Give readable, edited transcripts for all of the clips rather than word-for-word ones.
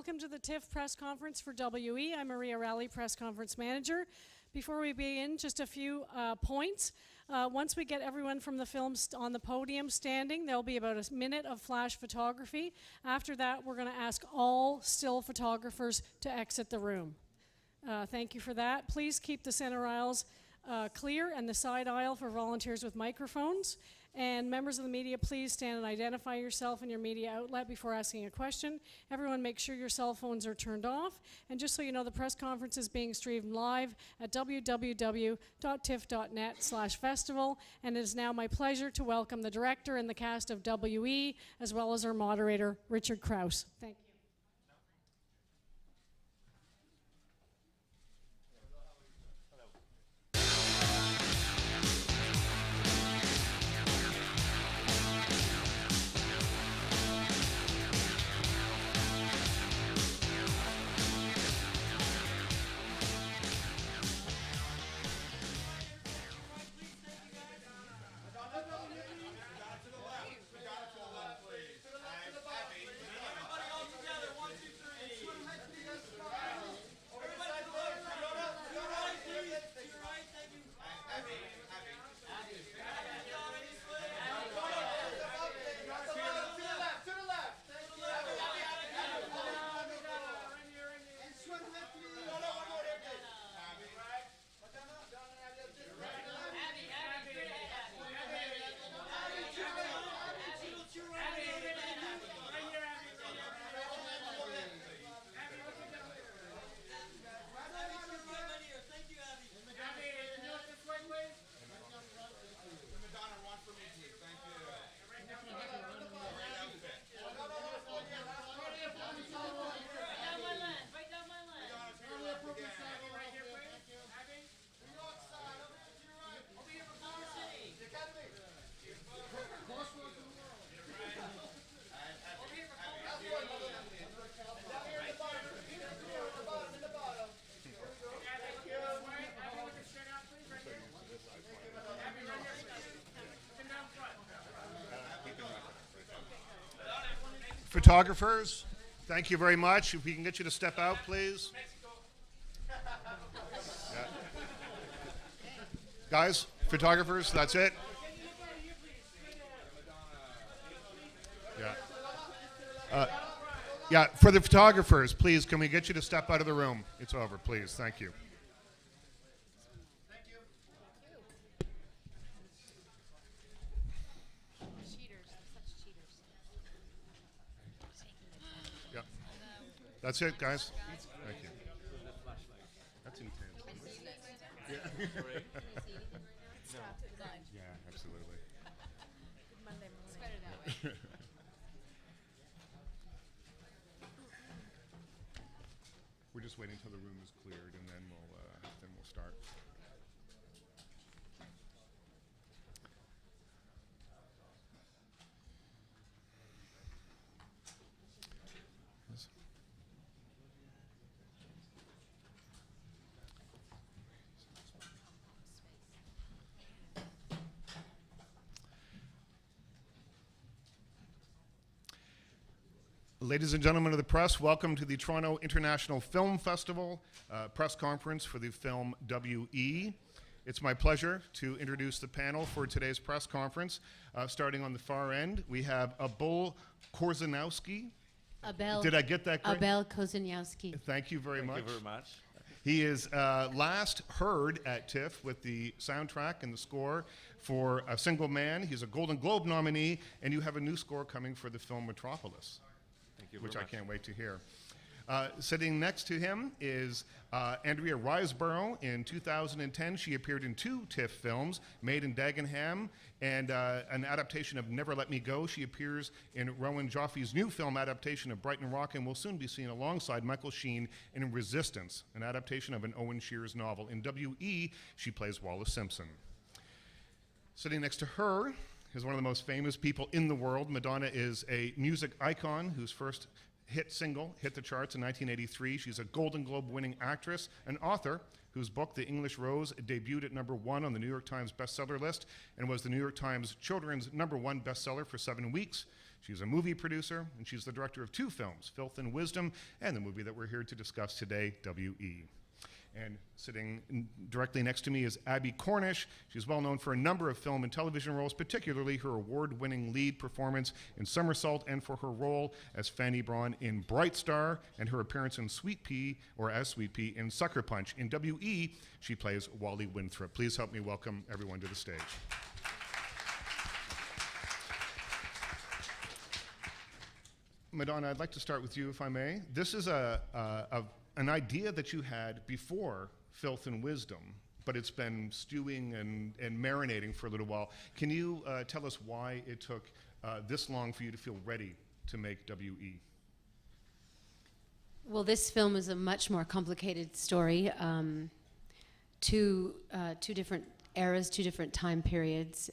welcome to the TIFF press conference for WE. I'm Maria Rowley, press conference manager. Before we begin, just a few points. Once we get everyone from the films on the podium standing, there'll be about a minute of flash photography. After that, we're going to ask all still photographers to exit the room. Thank you for that. Please keep the center aisles clear and the side aisle for volunteers with microphones. And members of the media, please stand and identify yourself and your media outlet before asking a question. Everyone make sure your cell phones are turned off. And just so you know, the press conference is being streamed live at www.tiff.net/festival. And it is now my pleasure to welcome the director and the cast of WE, as well as our moderator, Richard Krause. Thank you. Photographers, thank you very much. If we can get you to step out, please. Yeah. Guys, photographers, that's it. Yeah, for the photographers, please, can we get you to step out of the room? It's over, please. Thank you. That's it, guys. Thank you. That's intense. Yeah. Yeah, absolutely. Good Monday morning. It's better that way. We're just waiting until the room is cleared, and then we'll start. Ladies and gentlemen of the press, welcome to the Toronto International Film Festival press conference for the film WE. It's my pleasure to introduce the panel for today's press conference. Starting on the far end, we have Abel Korzeniowski. Did I get that correct? Abel Korzeniowski. Thank you very much. Thank you very much. He is last heard at TIFF with the soundtrack and the score for A Single Man. He's a Golden Globe nominee, and you have a new score coming for the film Metropolis, which I can't wait to hear. Sitting next to him is Andrea Riseborough. In 2010, she appeared in 2 TIFF films, Made in Dagenham and an adaptation of Never Let Me Go. She appears in Rowan Joffe's new film adaptation of Brighton Rock and will soon be seen alongside Michael Sheen in Resistance, an adaptation of an Owen Shears novel. In WE, she plays Wallace Simpson. Sitting next to her is one of the most famous people in the world. Madonna is a music icon whose first hit single hit the charts in 1983. She's a Golden Globe winning actress, an author whose book, The English Rose, debuted at #1 on the New York Times bestseller list and was the New York Times children's #1 bestseller for 7 weeks. She's a movie producer, and she's the director of 2 films, Filth and Wisdom, and the movie that we're here to discuss today, W.E. And sitting directly next to me is Abby Cornish. She's well known for a number of film and television roles, particularly her award-winning lead performance in Somersault and for her role as Fanny Braun in Bright Star and her appearance in Sweet Pea, or as Sweet Pea, in Sucker Punch. In W.E., she plays Wally Winthrop. Please help me welcome everyone to the stage. Madonna, I'd like to start with you, if I may. This is an idea that you had before Filth and Wisdom, but it's been stewing and marinating for a little while. Can you tell us why it took this long for you to feel ready to make W.E.? Well, this film is a much more complicated story. Two different eras, 2 different time periods,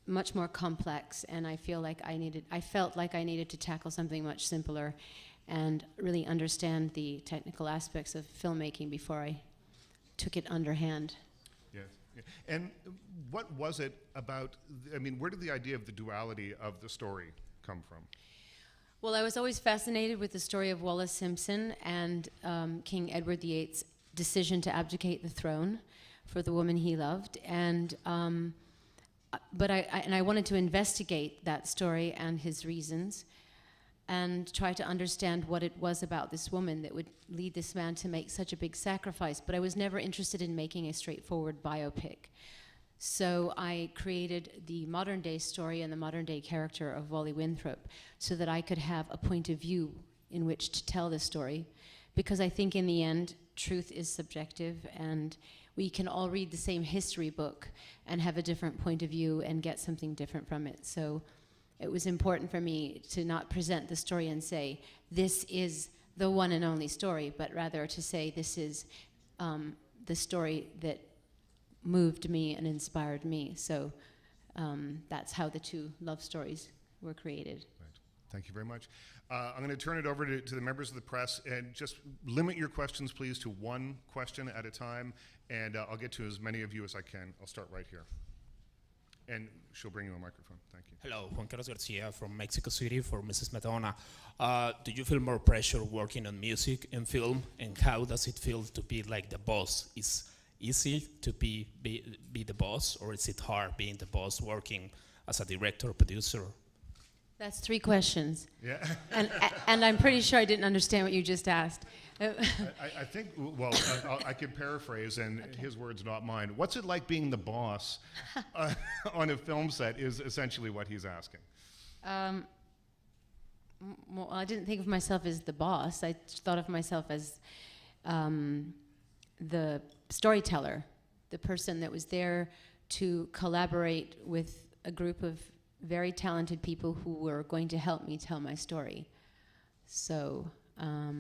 much more complex, and I felt like I needed to tackle something much simpler and really understand the technical aspects of filmmaking before I took it underhand. Yes. Yeah. And what was it about, where did the idea of the duality of the story come from? Well, I was always fascinated with the story of Wallace Simpson and King Edward VIII's decision to abdicate the throne for the woman he loved, and but I wanted to investigate that story and his reasons, and try to understand what it was about this woman that would lead this man to make such a big sacrifice. But I was never interested in making a straightforward biopic. So I created the modern day story and the modern day character of Wally Winthrop so that I could have a point of view in which to tell this story. Because I think in the end, truth is subjective, and we can all read the same history book and have a different point of view and get something different from it. So it was important for me to not present the story and say, this is the one and only story, but rather to say, this is the story that moved me and inspired me. So that's how the 2 love stories were created. Right. Thank you very much. I'm going to turn it over to the members of the press, and just limit your questions, please, to 1 question at a time, and I'll get to as many of you as I can. I'll start right here. And she'll bring you a microphone. Thank you. Hello, Juan Carlos Garcia from Mexico City for Mrs. Madonna. Do you feel more pressure working on music and film? And how does it feel to be like the boss? Is easy to be the boss, or is it hard being the boss working as a director or producer? That's 3 questions. Yeah. And I'm pretty sure I didn't understand what you just asked. I think, well, I could paraphrase, and Okay. his words, not mine. What's it like being the boss on a film set is essentially what he's asking. Well, I didn't think of myself as the boss. I thought of myself as the storyteller, the person that was there to collaborate with a group of very talented people who were going to help me tell my story. So I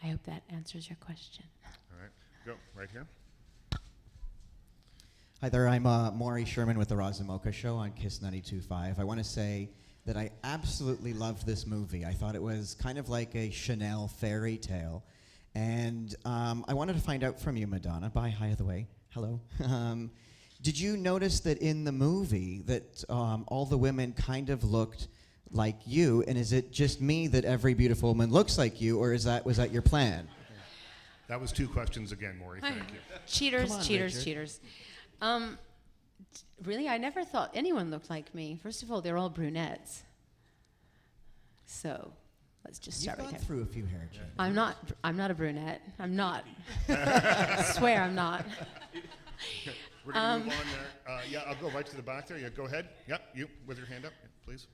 hope that answers your question. All right, go right here. Hi there, I'm Maury Sherman with the Roz and Mocha Show on KISS 92.5. I want to say that I absolutely loved this movie. I thought it was kind of like a Chanel fairy tale. And I wanted to find out from you, Madonna. Bye, hi, the way. Hello. Did you notice that in the movie that all the women kind of looked like you? And is it just me that every beautiful woman looks like you, or was that your plan? That was 2 questions again, Maury. Thank you. Cheaters, Come on, cheaters, Richard. cheaters. Really, I never thought anyone looked like me. First of all, they're all brunettes. So let's just You've start right gone there. through a few hair changes. I'm not a brunette. I'm not. Swear I'm not. We're going to move on there. Yeah, I'll go right to the back there. Yeah, go ahead. Yeah, you with your hand up, yeah, please.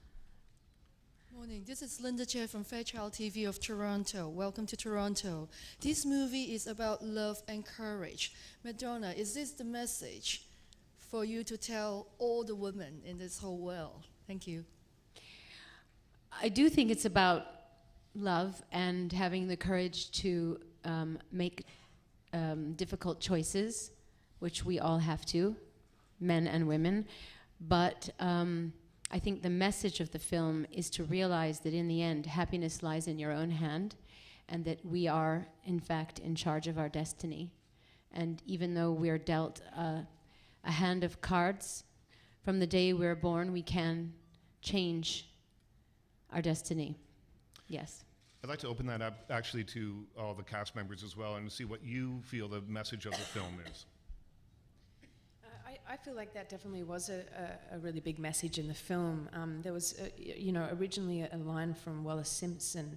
Morning, this is Linda Che from Fairchild TV of Toronto. Welcome to Toronto. This movie is about love and courage. Madonna, is this the message for you to tell all the women in this whole world? Thank you. I do think it's about love and having the courage to make difficult choices, which we all have to, men and women. But I think the message of the film is to realize that in the end, happiness lies in your own hand, and that we are, in fact, in charge of our destiny. And even though we're dealt a hand of cards, from the day we're born, we can change our destiny. Yes. I'd like to open that up actually to all the cast members as well and see what you feel the message of the film is. I feel like that definitely was a really big message in the film. There was, originally a line from Wallace Simpson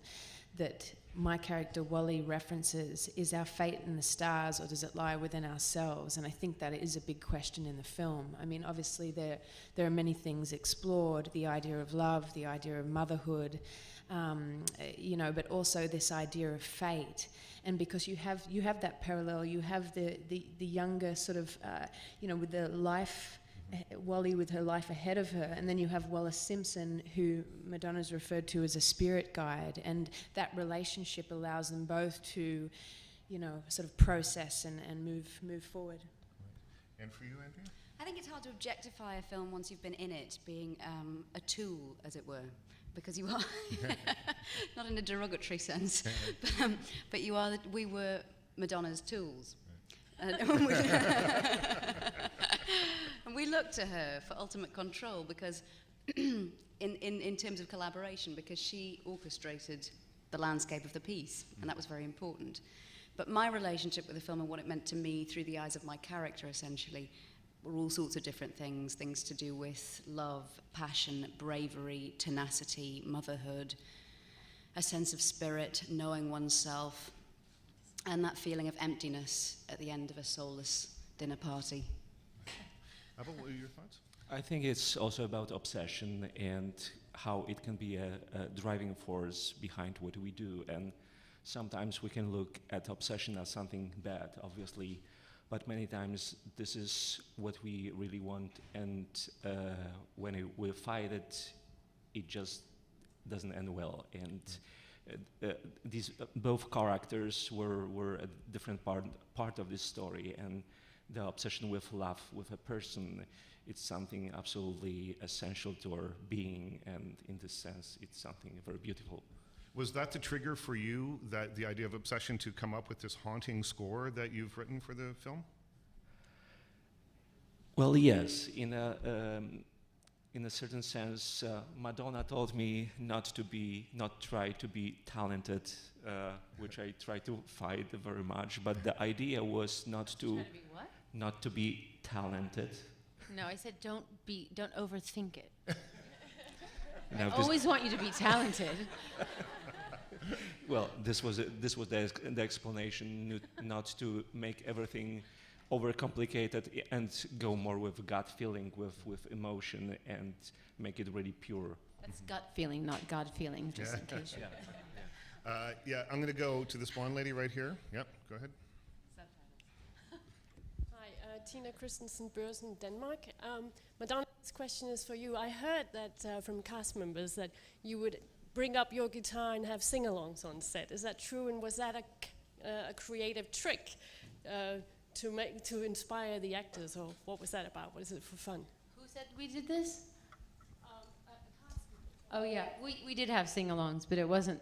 that my character Wally references: is our fate in the stars, or does it lie within ourselves? And I think that is a big question in the film. I mean, obviously there are many things explored: the idea of love, the idea of motherhood, but also this idea of fate. And because you have that parallel, you have the younger sort of, with the life, Wally with her life ahead of her, and then you have Wallace Simpson, who Madonna's referred to as a spirit guide, and that relationship allows them both to, sort of process and move forward. And for you, Andrea? I think it's hard to objectify a film once you've been in it, being a tool, as it were, because you are, not in a derogatory sense, but you are. We were Madonna's tools. And we looked to her for ultimate control because, in terms of collaboration, because she orchestrated the landscape of the piece, and that was very important. But my relationship with the film and what it meant to me through the eyes of my character, essentially, were all sorts of different things to do with love, passion, bravery, tenacity, motherhood, a sense of spirit, knowing oneself, and that feeling of emptiness at the end of a soulless dinner party. Abba, what are your thoughts? I think it's also about obsession and how it can be a driving force behind what we do. And sometimes we can look at obsession as something bad, obviously, but many times this is what we really want, and when we fight it, it just doesn't end well. And these both characters were a different part of this story, and the obsession with love with a person, it's something absolutely essential to our being, and in this sense, it's something very beautiful. Was that the trigger for you, that the idea of obsession, to come up with this haunting score that you've written for the film? Well, yes. In a certain sense, Madonna told me not try to be talented, which I try to fight very much. But the idea was not to be talented. No, I said don't overthink it. I always want you to be talented. Well, this was the explanation, not to make everything overcomplicated and go more with gut feeling, with emotion, and make it really pure. That's gut feeling, not God feeling, just in case. I'm going to go to this blonde lady right here. Yep, go ahead. Hi, Tina Christensen Børsen, Denmark. Madonna, this question is for you. I heard that from cast members that you would bring up your guitar and have sing-alongs on set. Is that true? And was that a creative trick to inspire the actors, or what was that about? Was it for fun? Who said we did this? Oh yeah, we did have sing-alongs, but it wasn't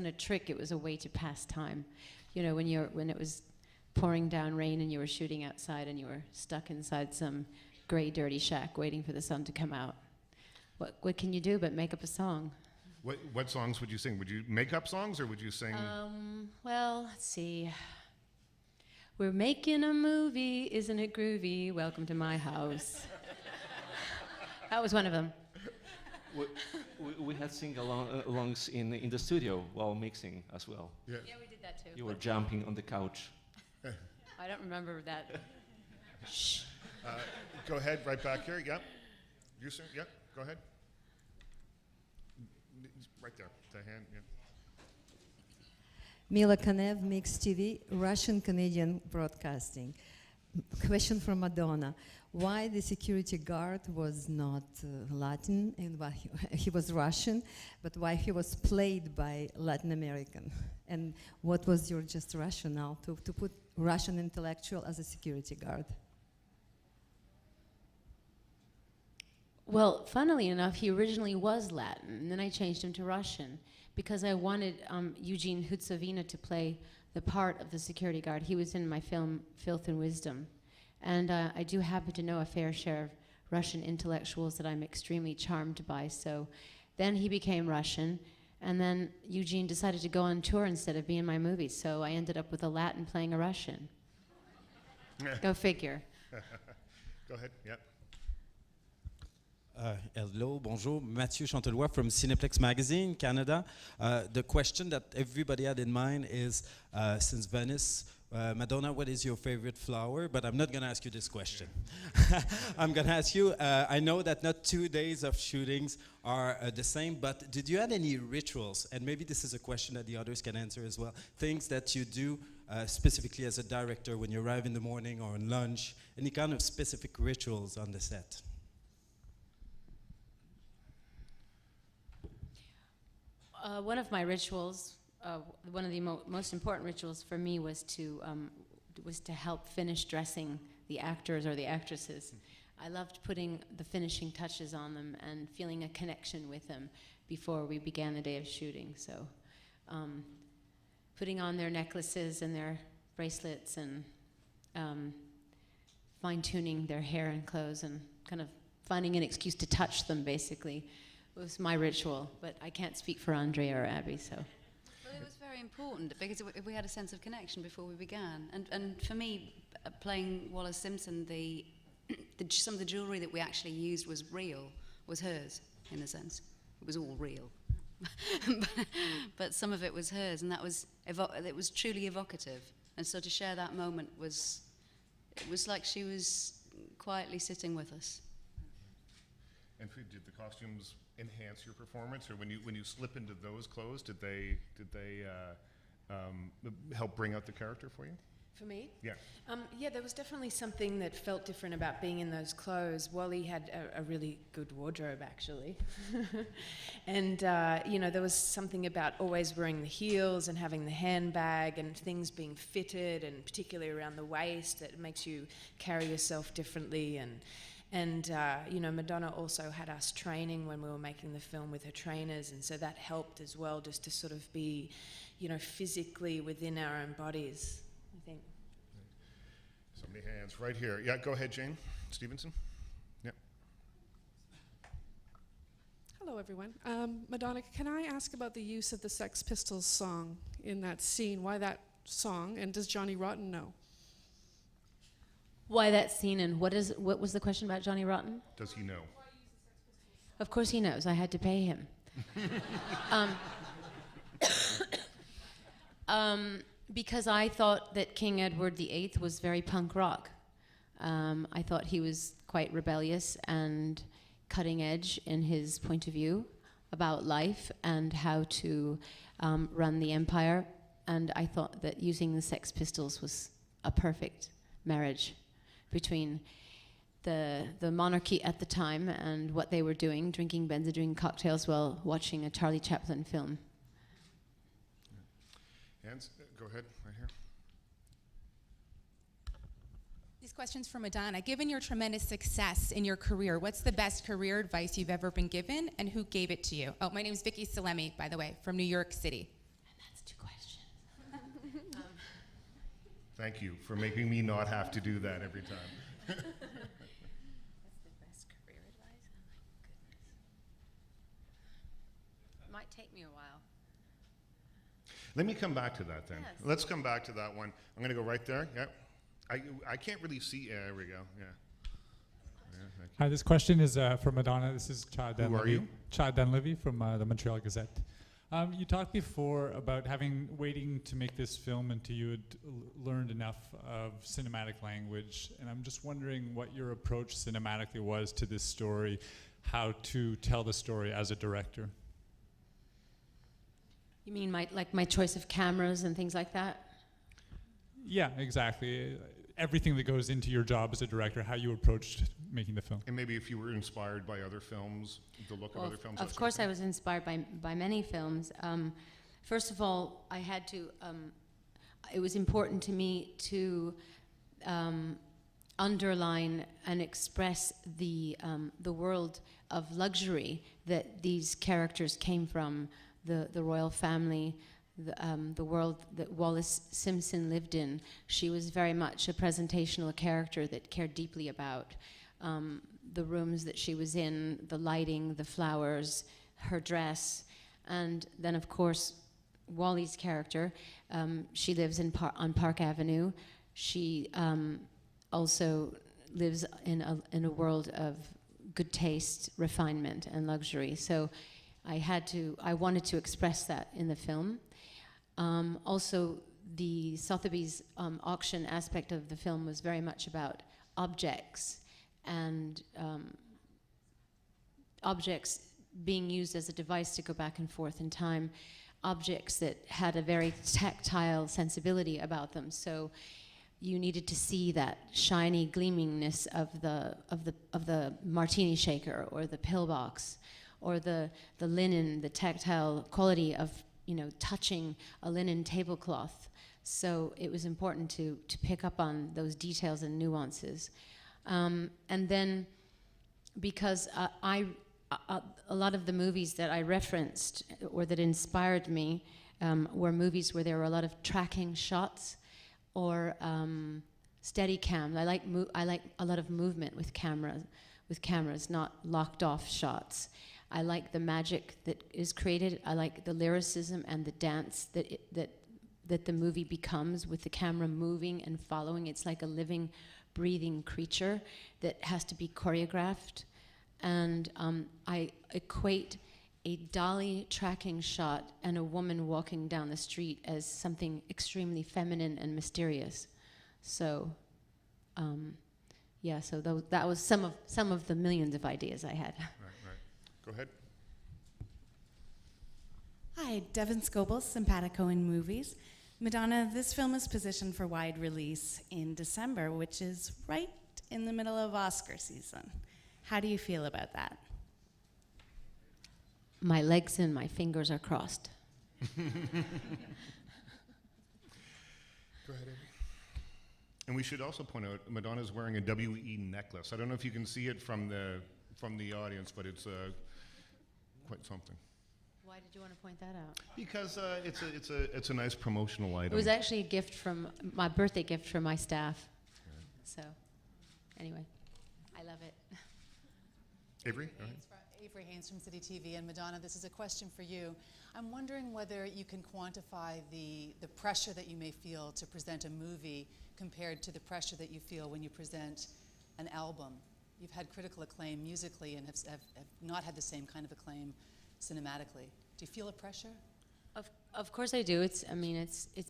a trick. It was a way to pass time. You know, when it was pouring down rain and you were shooting outside and you were stuck inside some gray, dirty shack waiting for the sun to come out. What can you do but make up a song? What songs would you sing? Would you make up songs, or would you sing? Well, let's see. We're making a movie, isn't it groovy? Welcome to my house. That was one of them. We had sing-alongs in the studio while mixing as well. Yeah, we did that too. You were jumping on the couch. I don't remember that. Shh. Go ahead, right back here. Yep. You sing. Yep. Go ahead. Right there. The hand. Yeah. Mila Kanev, Mix TV, Russian-Canadian Broadcasting. Question from Madonna. Why the security guard was not Latin, and why he was Russian, but why he was played by Latin American? And what was your just rationale to put Russian intellectual as a security guard? Well, funnily enough, he originally was Latin, and then I changed him to Russian because I wanted Eugene Hutsovina to play the part of the security guard. He was in my film Filth and Wisdom. And I do happen to know a fair share of Russian intellectuals that I'm extremely charmed by. So then he became Russian, and then Eugene decided to go on tour instead of be in my movie. So I ended up with a Latin playing a Russian. Go figure. Go ahead. Yep. Hello, bonjour. Mathieu Chantelois from Cineplex Magazine, Canada. The question that everybody had in mind is, since Venice, Madonna, what is your favorite flower? But I'm not going to ask you this question. I'm going to ask you, I know that not 2 days of shootings are the same, but did you have any rituals? And maybe this is a question that the others can answer as well. Things that you do specifically as a director when you arrive in the morning or on lunch, any kind of specific rituals on the set? One of my rituals, one of the most important rituals for me was to help finish dressing the actors or the actresses. I loved putting the finishing touches on them and feeling a connection with them before we began the day of shooting. So putting on their necklaces and their bracelets and fine-tuning their hair and clothes and kind of finding an excuse to touch them, basically. It was my ritual, but I can't speak for Andrea or Abby, so. Well, it was very important because we had a sense of connection before we began. And for me, playing Wallace Simpson, some of the jewellery that we actually used was hers, in a sense. It was all real. but some of it was hers, and that was it was truly evocative. And so to share that moment it was like she was quietly sitting with us. And did the costumes enhance your performance, or when you slip into those clothes, did they help bring out the character for you? For me? Yeah. Yeah, there was definitely something that felt different about being in those clothes. Wally had a really good wardrobe, actually. And, there was something about always wearing the heels and having the handbag and things being fitted, and particularly around the waist, that makes you carry yourself differently. And Madonna also had us training when we were making the film with her trainers, and so that helped as well, just to sort of be, physically within our own bodies, I think. So many hands right here. Yeah, go ahead, Jane Stevenson. Yeah. Hello, everyone. Madonna, can I ask about the use of the Sex Pistols song in that scene? Why that song, and does Johnny Rotten know? Why that scene, and what was the question about Johnny Rotten? Does he know? Of course he knows. I had to pay him. Because I thought that King Edward VIII was very punk rock. I thought he was quite rebellious and cutting edge in his point of view about life and how to run the empire. And I thought that using the Sex Pistols was a perfect marriage between the monarchy at the time and what they were doing, drinking Benzedrine cocktails while watching a Charlie Chaplin film. Hands, go ahead, right here. These questions for Madonna. Given your tremendous success in your career, what's the best career advice you've ever been given, and who gave it to you? Oh, my name is Vicky Salemi, by the way, from New York City. And that's 2 questions. Thank you for making me not have to do that every time. What's the best career advice? Oh my goodness. It might take me a while. Let me come back to that then. Yes. Let's come back to that one. I'm going to go right there. Yeah. I can't really see. Yeah, there we go. Yeah. Thank you. Hi, this question is for Madonna. This is Chad Dunleavy. Who are you? Chad Dunleavy from the Montreal Gazette. You talked before about waiting to make this film until you had learned enough of cinematic language, and I'm just wondering what your approach cinematically was to this story, how to tell the story as a director. You mean my choice of cameras and things like that? Yeah, exactly. Everything that goes into your job as a director, how you approached making the film. And maybe if you were inspired by other films, the look of other films. Of course, I was inspired by many films. First of all, I had to. It was important to me to underline and express the world of luxury that these characters came from, the royal family. The world that Wallace Simpson lived in. She was very much a presentational character that cared deeply about the rooms that she was in, the lighting, the flowers, her dress, and then of course Wally's character. She lives on Park Avenue. She also lives in a world of good taste, refinement, and luxury. So I wanted to express that in the film. Also, the Sotheby's auction aspect of the film was very much about objects, and objects being used as a device to go back and forth in time, objects that had a very tactile sensibility about them. So you needed to see that shiny gleamingness of the martini shaker or the pillbox, or the linen, the tactile quality of touching a linen tablecloth. So it was important to pick up on those details and nuances. And then, because a lot of the movies that I referenced or that inspired me were movies where there were a lot of tracking shots or steady cam. I like a lot of movement with cameras, not locked off shots. I like the magic that is created. I like the lyricism and the dance that the movie becomes with the camera moving and following. It's like a living, breathing creature that has to be choreographed. And I equate a dolly tracking shot and a woman walking down the street as something extremely feminine and mysterious. So, yeah. So that was some of the millions of ideas I had. Right. Go ahead. Hi, Devin Scoble, Simpatico in Movies. Madonna, this film is positioned for wide release in December, which is right in the middle of Oscar season. How do you feel about that? My legs and my fingers are crossed. Go ahead, Amy. And we should also point out Madonna's wearing a WE necklace. I don't know if you can see it from the audience, but it's quite something. Why did you want to point that out? Because it's a nice promotional item. It was actually a gift from my birthday gift from my staff. So, anyway, I love it. Avery? All right. Avery Haynes from City TV. And Madonna, this is a question for you. I'm wondering whether you can quantify the pressure that you may feel to present a movie compared to the pressure that you feel when you present an album. You've had critical acclaim musically and have not had the same kind of acclaim cinematically. Do you feel a pressure? Of course I do. It's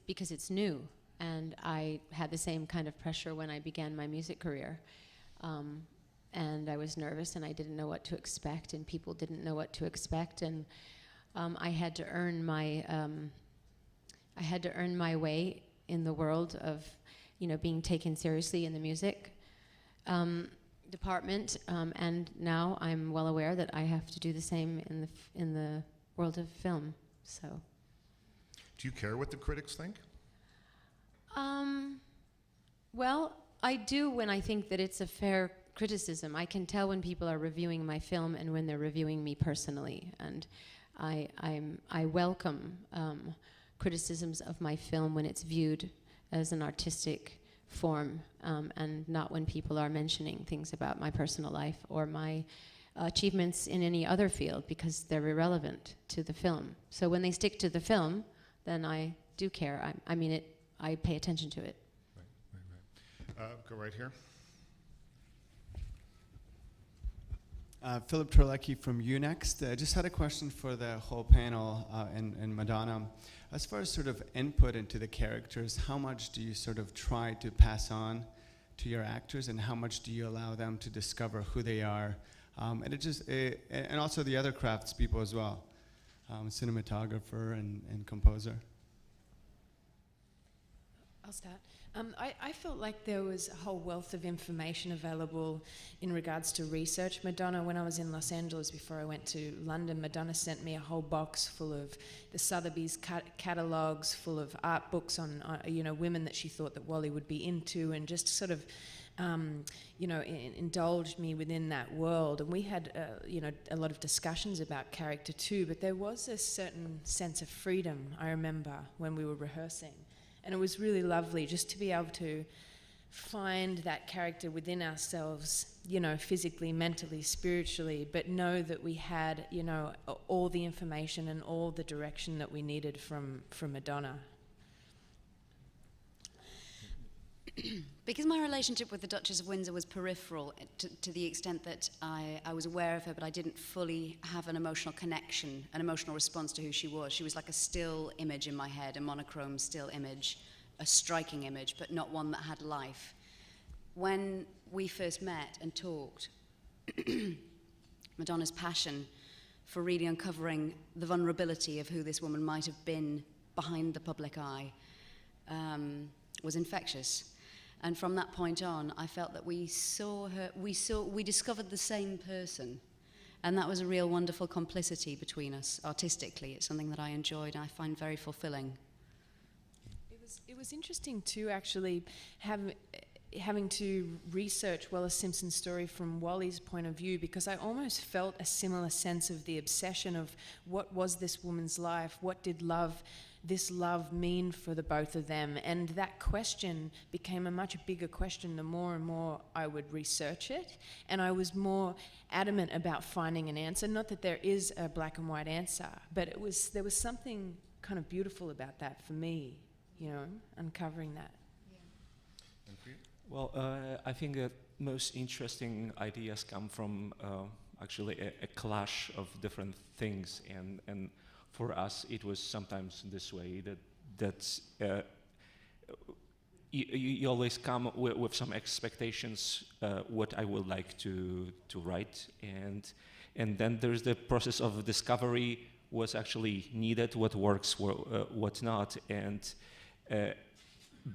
because it's new, and I had the same kind of pressure when I began my music career. And I was nervous, and I didn't know what to expect, and people didn't know what to expect, and I had to earn my way in the world of, being taken seriously in the music department, and now I'm well aware that I have to do the same in the world of film. So, do you care what the critics think? Well, I do when I think that it's a fair criticism. I can tell when people are reviewing my film and when they're reviewing me personally, and I welcome criticisms of my film when it's viewed as an artistic form, and not when people are mentioning things about my personal life or my achievements in any other field, because they're irrelevant to the film. So when they stick to the film, then I do care. I pay attention to it. Right. Go right here. Philip Terlecki from Unext. Just had a question for the whole panel and Madonna. As far as sort of input into the characters, how much do you sort of try to pass on to your actors, and how much do you allow them to discover who they are? And also the other craftspeople as well, cinematographer and composer. I'll start. I felt like there was a whole wealth of information available in regards to research. Madonna, when I was in Los Angeles before I went to London, Madonna sent me a whole box full of the Sotheby's catalogues, full of art books on women that she thought that Wally would be into, and just sort of indulged me within that world. And we had a lot of discussions about character too, but there was a certain sense of freedom, I remember, when we were rehearsing. And it was really lovely just to be able to find that character within ourselves, you know, physically, mentally, spiritually, but know that we had, you know, all the information and all the direction that we needed from Madonna. Because my relationship with the Duchess of Windsor was peripheral to the extent that I was aware of her, but I didn't fully have an emotional connection, an emotional response to who she was. She was like a still image in my head, a monochrome still image, a striking image, but not one that had life. When we first met and talked, Madonna's passion for really uncovering the vulnerability of who this woman might have been behind the public eye was infectious. And from that point on, I felt that we discovered the same person. And that was a real wonderful complicity between us, artistically. It's something that I enjoyed and I find very fulfilling. It was interesting too, actually, having to research Wallis Simpson's story from Wally's point of view, because I almost felt a similar sense of the obsession of what was this woman's life, what did this love mean for the both of them, and that question became a much bigger question the more and more I would research it, and I was more adamant about finding an answer. Not that there is a black and white answer, but there was something kind of beautiful about that for me, you know, uncovering that. Well, I think that most interesting ideas come from actually a clash of different things, and for us it was sometimes this way that you always come with some expectations what I would like to write, and then there's the process of discovery, what's actually needed, what works, what not, and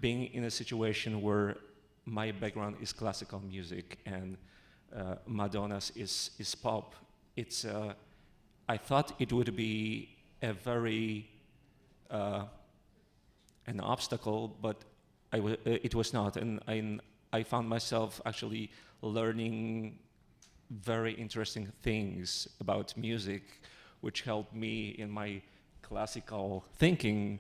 being in a situation where my background is classical music and Madonna's is pop. It's I thought it would be a very an obstacle, but it was not, and I found myself actually learning very interesting things about music, which helped me in my classical thinking.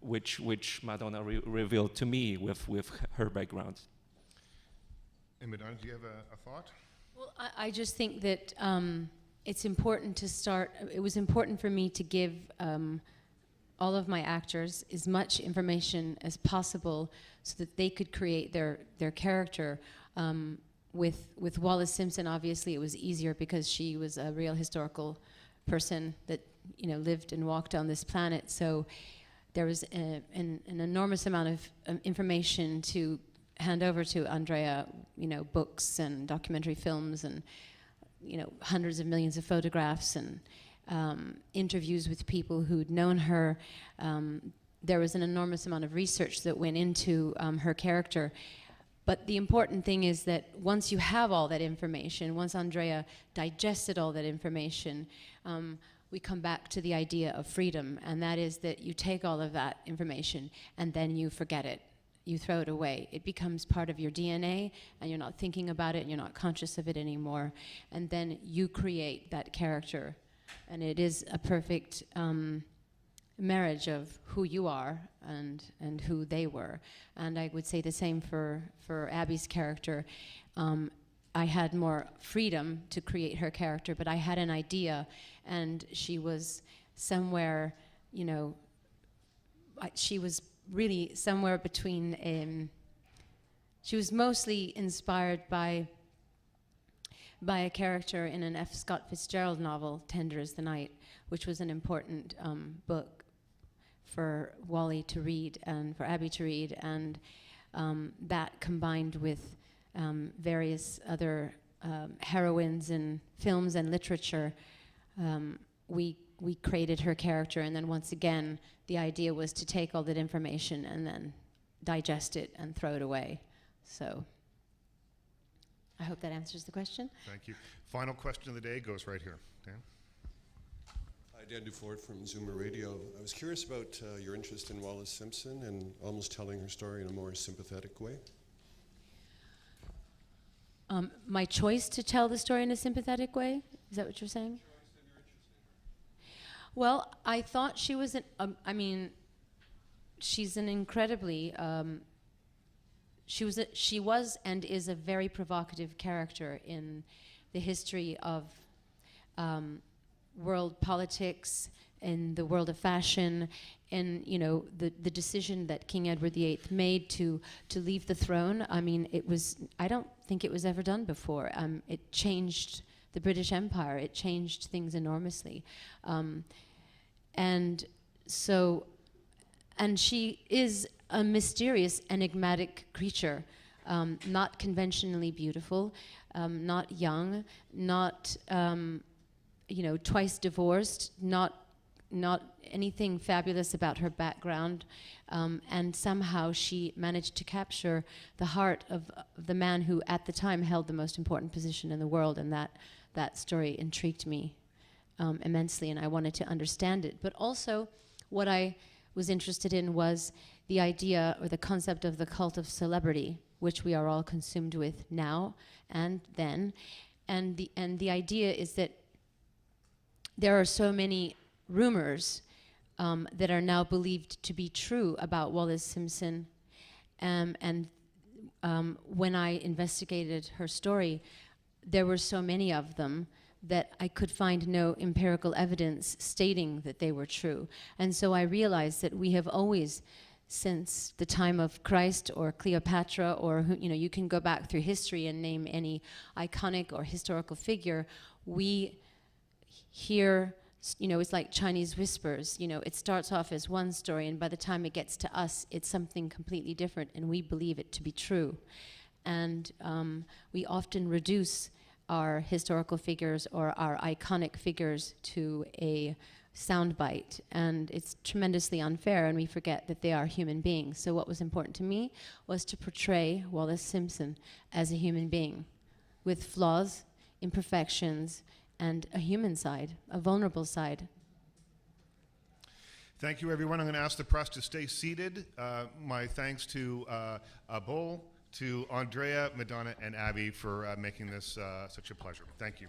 Which Madonna revealed to me with her background. And Madonna, do you have a thought? Well, I just think that it's important to start. It was important for me to give all of my actors as much information as possible so that they could create their character. With Wallis Simpson, obviously, it was easier because she was a real historical person that, you know, lived and walked on this planet. So there was an enormous amount of information to hand over to Andrea, you know, books and documentary films and, you know, hundreds of millions of photographs and interviews with people who'd known her. There was an enormous amount of research that went into her character. But the important thing is that once you have all that information, once Andrea digested all that information, we come back to the idea of freedom, and that is that you take all of that information and then you forget it. You throw it away. It becomes part of your DNA, and you're not thinking about it, and you're not conscious of it anymore. And then you create that character, and it is a perfect marriage of who you are and who they were. And I would say the same for Abby's character. I had more freedom to create her character, but I had an idea, and she was somewhere, you know, she was really somewhere between, she was mostly inspired by a character in an F. Scott Fitzgerald novel, Tender as the Night, which was an important book for Wally to read and for Abby to read, and that combined with various other heroines in films and literature, we created her character, and then once again the idea was to take all that information and then digest it and throw it away. So I hope that answers the question. Thank you. Final question of the day goes right here. Dan? Hi, Dan Dufort from Zoomer Radio. I was curious about your interest in Wallis Simpson and almost telling her story in a more sympathetic way. My choice to tell the story in a sympathetic way? Is that what you're saying? Well, I thought she was I mean, she's an incredibly she was and is a very provocative character in the history of world politics, in the world of fashion, and the decision that King Edward VIII made to leave the throne. I mean, I don't think it was ever done before. It changed the British Empire. It changed things enormously, and she is a mysterious, enigmatic creature, not conventionally beautiful, not young, not twice divorced, not anything fabulous about her background, and somehow she managed to capture the heart of the man who at the time held the most important position in the world, and that story intrigued me immensely, and I wanted to understand it. But also, what I was interested in was the idea or the concept of the cult of celebrity, which we are all consumed with now and then, and the idea is that there are so many rumors that are now believed to be true about Wallis Simpson, and when I investigated her story, there were so many of them that I could find no empirical evidence stating that they were true. And so I realized that we have always, since the time of Christ or Cleopatra, or you can go back through history and name any iconic or historical figure, we hear, it's like Chinese whispers. It starts off as one story, and by the time it gets to us, it's something completely different, and we believe it to be true. And we often reduce our historical figures or our iconic figures to a soundbite, and it's tremendously unfair, and we forget that they are human beings. So what was important to me was to portray Wallis Simpson as a human being with flaws, imperfections, and a human side, a vulnerable side. Thank you, everyone. I'm going to ask the press to stay seated. My thanks to Bol, to Andrea, Madonna, and Abby for making this such a pleasure. Thank you.